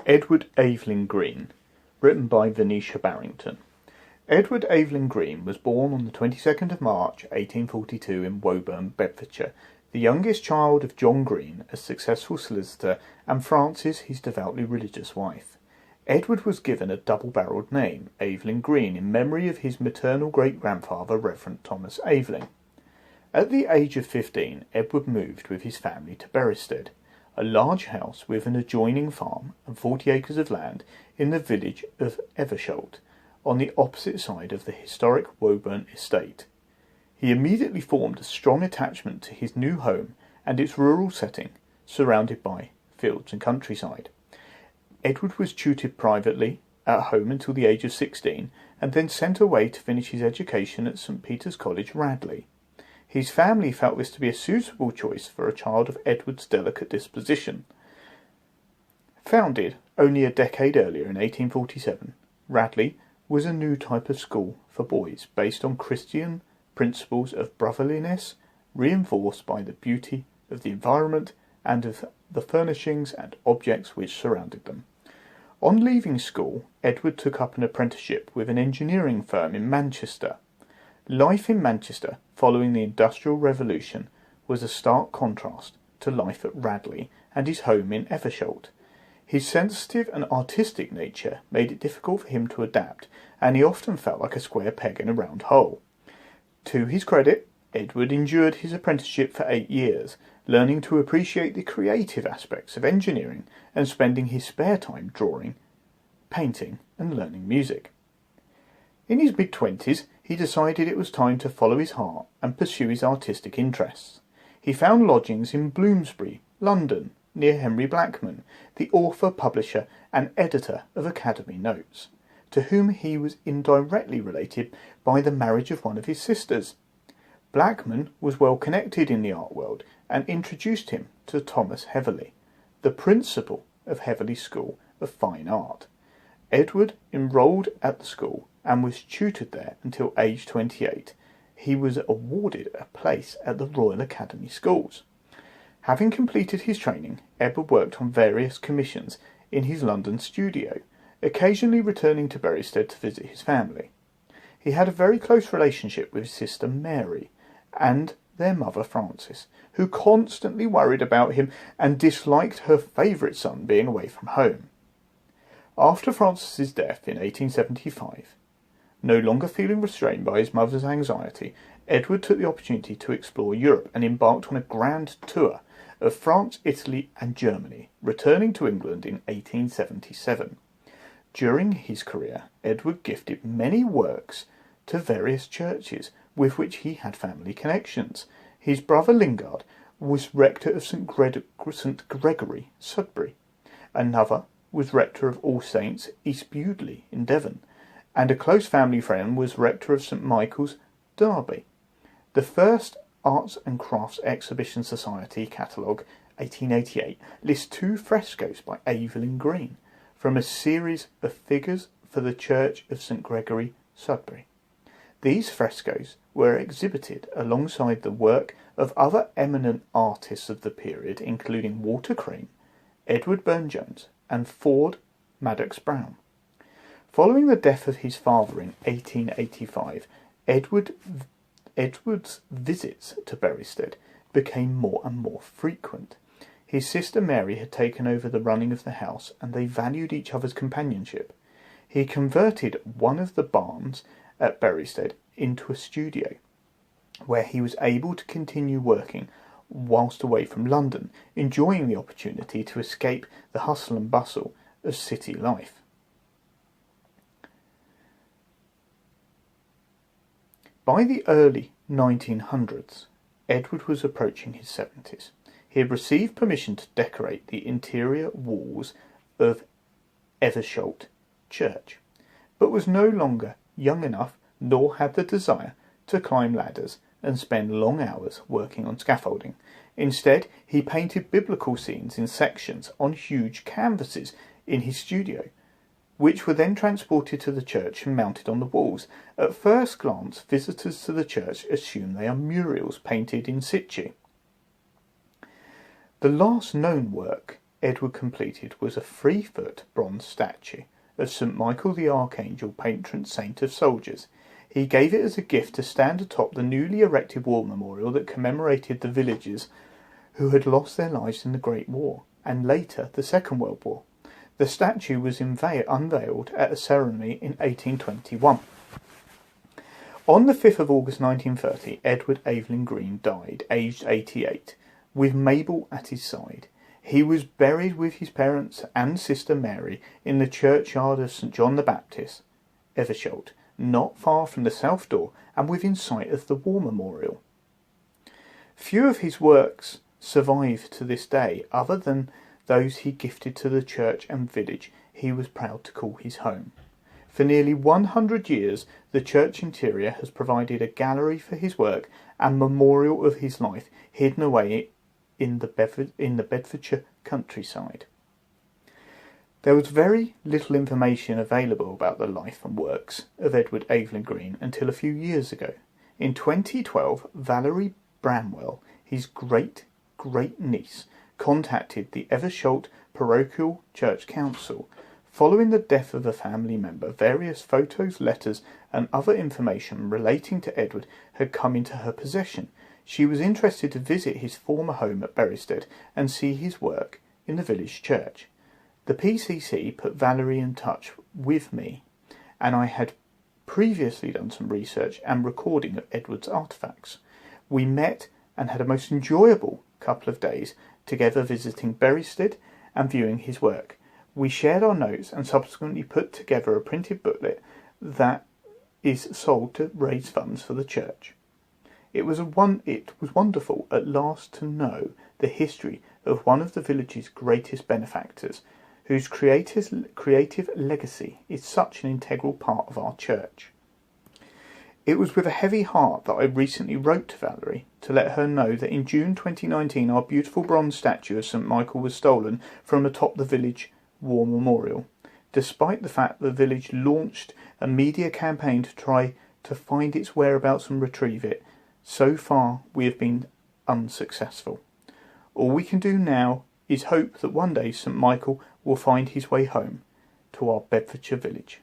Edward Evelyn Green, written by Venetia Barrington. Edward Evelyn Green was born on the 22nd of March 1842 in Woburn, Bedfordshire, the youngest child of John Green, a successful solicitor, and Frances, his devoutly religious wife. Edward was given a double-barrelled name, Evelyn Green, in memory of his maternal great-grandfather, Reverend Thomas Evelyn. At the age of 15, Edward moved with his family to Berristead, a large house with an adjoining farm and 40 acres of land in the village of Eversholt, on the opposite side of the historic Woburn estate. He immediately formed a strong attachment to his new home and its rural setting, surrounded by fields and countryside. Edward was tutored privately at home until the age of 16, and then sent away to finish his education at St. Peter's College, Radley. His family felt this to be a suitable choice for a child of Edward's delicate disposition. Founded only a decade earlier in 1847, Radley was a new type of school for boys based on Christian principles of brotherliness, reinforced by the beauty of the environment and of the furnishings and objects which surrounded them. On leaving school, Edward took up an apprenticeship with an engineering firm in Manchester. Life in Manchester following the Industrial Revolution was a stark contrast to life at Radley and his home in Eversholt. His sensitive and artistic nature made it difficult for him to adapt, and he often felt like a square peg in a round hole. To his credit, Edward endured his apprenticeship for 8 years, learning to appreciate the creative aspects of engineering and spending his spare time drawing, painting and learning music. In his mid-20s, he decided it was time to follow his heart and pursue his artistic interests. He found lodgings in Bloomsbury, London, near Henry Blackman, the author, publisher and editor of Academy Notes, to whom he was indirectly related by the marriage of one of his sisters. Blackman was well connected in the art world and introduced him to Thomas Heatherley, the principal of Heatherley School of Fine Art. Edward enrolled at the school and was tutored there until age 28. He was awarded a place at the Royal Academy Schools. Having completed his training, Edward worked on various commissions in his London studio, occasionally returning to Berristead to visit his family. He had a very close relationship with his sister Mary and their mother Frances, who constantly worried about him and disliked her favourite son being away from home. After Frances's death in 1875, no longer feeling restrained by his mother's anxiety, Edward took the opportunity to explore Europe and embarked on a grand tour of France, Italy and Germany, returning to England in 1877. During his career, Edward gifted many works to various churches with which he had family connections. His brother Lingard was rector of St. Gregory, Sudbury. Another was rector of All Saints, East Bewdley in Devon, and a close family friend was rector of St. Michael's, Derby. The first Arts and Crafts Exhibition Society catalogue, 1888, lists 2 frescoes by Evelyn Green from a series of figures for the Church of St. Gregory, Sudbury. These frescoes were exhibited alongside the work of other eminent artists of the period, including Walter Crane, Edward Burne-Jones and Ford Madox Brown. Following the death of his father in 1885, Edward's visits to Berristead became more and more frequent. His sister Mary had taken over the running of the house, and they valued each other's companionship. He converted one of the barns at Berristead into a studio, where he was able to continue working whilst away from London, enjoying the opportunity to escape the hustle and bustle of city life. By the early 1900s, Edward was approaching his 70s. He had received permission to decorate the interior walls of Eversholt Church, but was no longer young enough nor had the desire to climb ladders and spend long hours working on scaffolding. Instead, he painted biblical scenes in sections on huge canvases in his studio, which were then transported to the church and mounted on the walls. At first glance, visitors to the church assume they are murals painted in situ. The last known work Edward completed was a 3-foot bronze statue of St. Michael the Archangel, patron saint of soldiers. He gave it as a gift to stand atop the newly erected war memorial that commemorated the villagers who had lost their lives in the Great War, and later the Second World War. The statue was unveiled at a ceremony in 1821. On the 5th of August 1930, Edward Evelyn Green died, aged 88, with Mabel at his side. He was buried with his parents and sister Mary in the churchyard of St. John the Baptist, Eversholt, not far from the south door and within sight of the war memorial. Few of his works survive to this day, other than those he gifted to the church and village he was proud to call his home. For nearly 100 years, the church interior has provided a gallery for his work and memorial of his life, hidden away in the Bedfordshire countryside. There was very little information available about the life and works of Edward Evelyn Green until a few years ago. In 2012, Valerie Bramwell, his great-niece, contacted the Eversholt Parochial Church Council. Following the death of a family member, various photos, letters and other information relating to Edward had come into her possession. She was interested to visit his former home at Berristead and see his work in the village church. The PCC put Valerie in touch with me, and I had previously done some research and recording of Edward's artefacts. We met and had a most enjoyable couple of days together, visiting Berristead and viewing his work. We shared our notes and subsequently put together a printed booklet that is sold to raise funds for the church. It was wonderful at last to know the history of one of the village's greatest benefactors, whose creative legacy is such an integral part of our church. It was with a heavy heart that I recently wrote to Valerie to let her know that in June 2019 our beautiful bronze statue of St. Michael was stolen from atop the village war memorial. Despite the fact the village launched a media campaign to try to find its whereabouts and retrieve it, so far we have been unsuccessful. All we can do now is hope that one day St. Michael will find his way home to our Bedfordshire village.